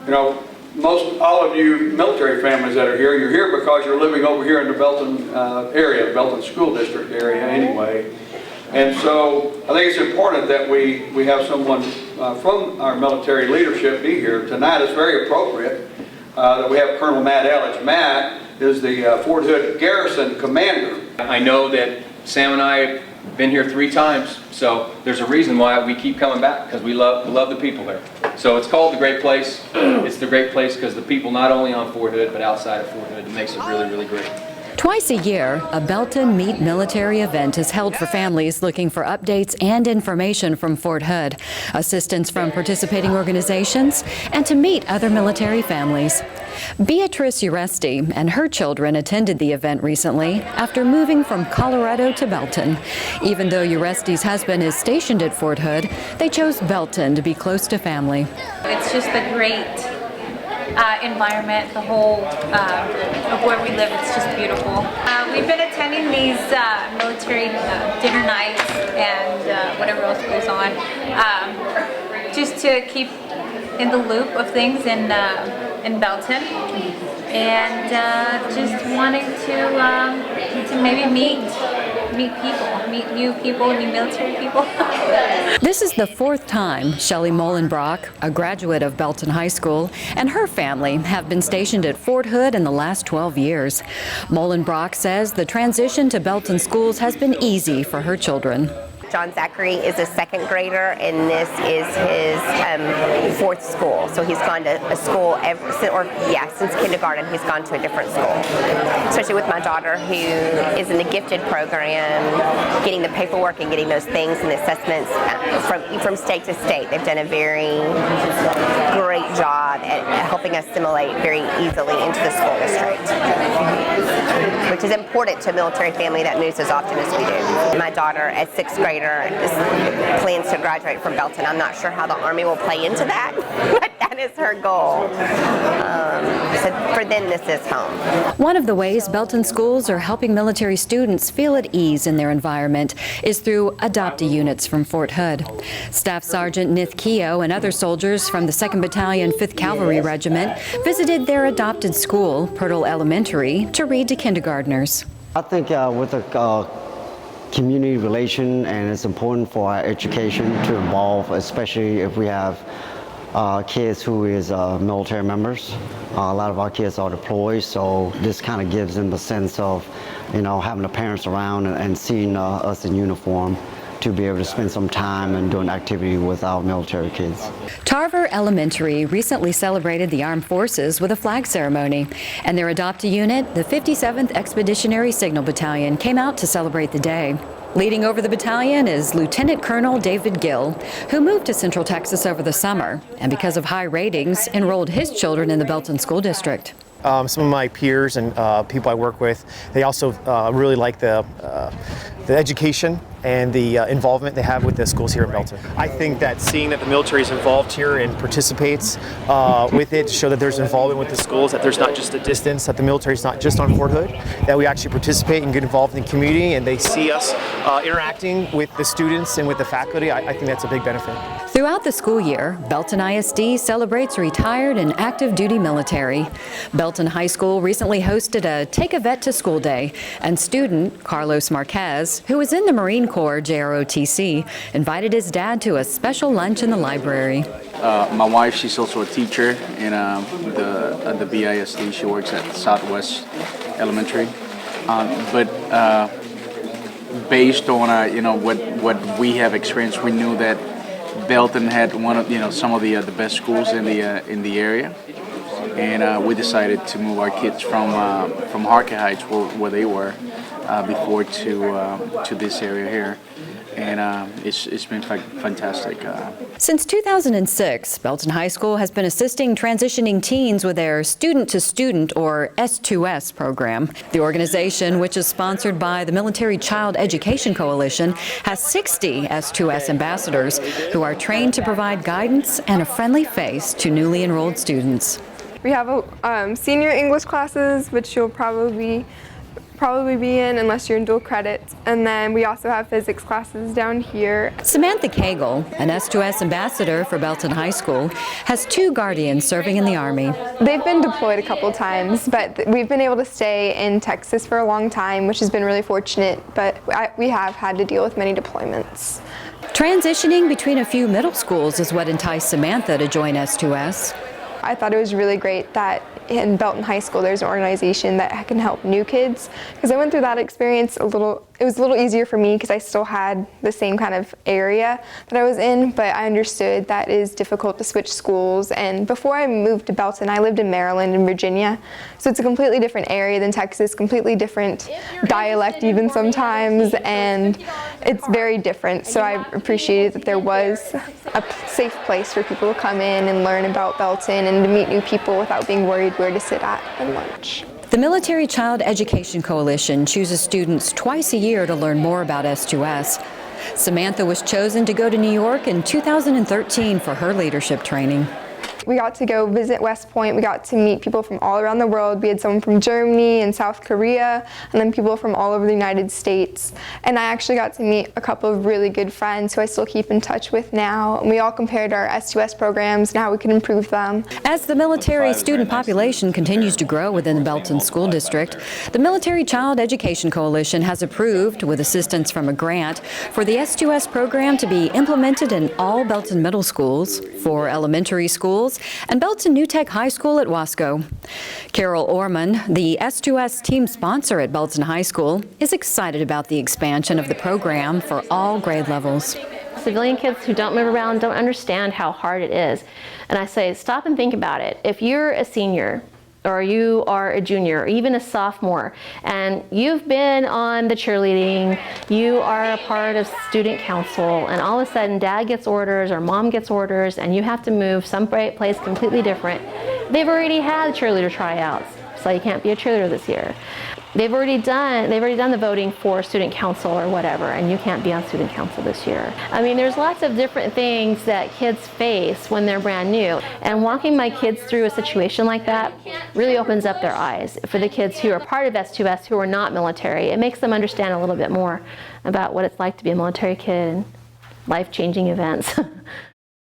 You know, all of you military families that are here, you're here because you're living over here in the Belton area, Belton School District area anyway. And so I think it's important that we have someone from our military leadership be here tonight. It's very appropriate that we have Colonel Matt Elledge. Matt is the Fort Hood Garrison commander. I know that Sam and I have been here 3 times, so there's a reason why we keep coming back, because we love the people there. So it's called the Great Place. It's the Great Place because the people not only on Fort Hood but outside of Fort Hood, it makes it really, really great. Twice a year, a Belton Meet Military event is held for families looking for updates and information from Fort Hood, assistance from participating organizations, and to meet other military families. Beatrice Ureste and her children attended the event recently after moving from Colorado to Belton. Even though Ureste's husband is stationed at Fort Hood, they chose Belton to be close to family. It's just a great environment, the whole of where we live. It's just beautiful. We've been attending these military dinner nights and whatever else goes on, just to keep in the loop of things in Belton, and just wanting to maybe meet new people, new military people. This is the 4th time Shelly Mochlenbrock, a graduate of Belton High School, and her family have been stationed at Fort Hood in the last 12 years. Mochlenbrock says the transition to Belton schools has been easy for her children. John Zachary is a 2nd grader, and this is his 4th school. So he's gone to a school since kindergarten. He's gone to a different school. Especially with my daughter, who is in the gifted program, getting the paperwork and getting those things and the assessments from state to state. They've done a very great job at helping us assimilate very easily into the school district, which is important to a military family that moves as often as we do. My daughter, as 6th grader, plans to graduate from Belton. I'm not sure how the Army will play into that, but that is her goal. So for them, this is home. One of the ways Belton schools are helping military students feel at ease in their environment is through adoptee units from Fort Hood. Staff Sergeant Nith and other soldiers from the 2nd Battalion, 5th Cavalry Regiment visited their adopted school, Purtle Elementary, to read to kindergartners. I think with the community relation, and it's important for our education to evolve, especially if we have kids who is military members. A lot of our kids are deployed, so this kind of gives them the sense of, you know, having the parents around and seeing us in uniform, to be able to spend some time and do an activity with our military kids. Tarver Elementary recently celebrated the armed forces with a flag ceremony, and their adoptee unit, the 57th Expeditionary Signal Battalion, came out to celebrate the day. Leading over the battalion is Lieutenant Colonel David Gill, who moved to Central Texas over the summer, and because of high ratings, enrolled his children in the Belton School District. Some of my peers and people I work with, they also really like the education and the involvement they have with the schools here in Belton. I think that seeing that the military is involved here and participates with it to show that there's involvement with the schools, that there's not just a distance, that the military is not just on Fort Hood, that we actually participate and get involved in the community, and they see us interacting with the students and with the faculty. I think that's a big benefit. Throughout the school year, Belton ISD celebrates retired and active duty military. Belton High School recently hosted a Take a Vet to School Day, and student Carlos Marquez, who was in the Marine Corps JROTC, invited his dad to a special lunch in the library. My wife, she's also a teacher in at the BISD. She works at Southwest Elementary. But based on you know what we have experienced, we knew that Belton had one of some of the best schools in the area, and we decided to move our kids from Harker Heights, where they were before, to this area here. And it's been fantastic. Since 2006, Belton High School has been assisting transitioning teens with their Student-to-Student, or S2S, program. The organization, which is sponsored by the Military Child Education Coalition, has 60 S2S ambassadors who are trained to provide guidance and a friendly face to newly enrolled students. We have senior English classes, which you'll probably be probably be in unless you're in dual credits. And then we also have physics classes down here. Samantha Kagel, an S2S ambassador for Belton High School, has 2 guardians serving in the Army. They've been deployed a couple times, but we've been able to stay in Texas for a long time, which has been really fortunate, but we have had to deal with many deployments. Transitioning between a few middle schools is what enticed Samantha to join S2S. I thought it was really great that in Belton High School there's an organization that can help new kids, because I went through that experience it was a little easier for me because I still had the same kind of area that I was in, but I understood that it is difficult to switch schools. And before I moved to Belton, I lived in Maryland and Virginia, so it's a completely different area than Texas, completely different dialect even sometimes, and it's very different. So I appreciated that there was a safe place for people to come in and learn about Belton and to meet new people without being worried where to sit at lunch. The Military Child Education Coalition chooses students twice a year to learn more about S2S. Samantha was chosen to go to New York in 2013 for her leadership training. We got to go visit West Point. We got to meet people from all around the world. We had someone from Germany and South Korea, and then people from all over the United States. And I actually got to meet a couple of really good friends who I still keep in touch with now. And we all compared our S2S programs and how we can improve them. As the military student population continues to grow within the Belton School District, the Military Child Education Coalition has approved, with assistance from a grant, for the S2S program to be implemented in all Belton middle schools, 4 elementary schools, and Belton New Tech High School at Wasco. Carol Ormand, the S2S team sponsor at Belton High School, is excited about the expansion of the program for all grade levels. Civilian kids who don't move around don't understand how hard it is. And I say, stop and think about it. If you're a senior, or you are a junior, or even a sophomore, and you've been on the cheerleading, you are a part of student council, and all of a sudden dad gets orders or mom gets orders and you have to move someplace completely different. They've already had cheerleader tryouts, so you can't be a cheerleader this year. They've already done the voting for student council or whatever, and you can't be on student council this year. I mean, there's lots of different things that kids face when they're brand new, and walking my kids through a situation like that really opens up their eyes. For the kids who are part of S2S who are not military, it makes them understand a little bit more about what it's like to be a military kid and life-changing events.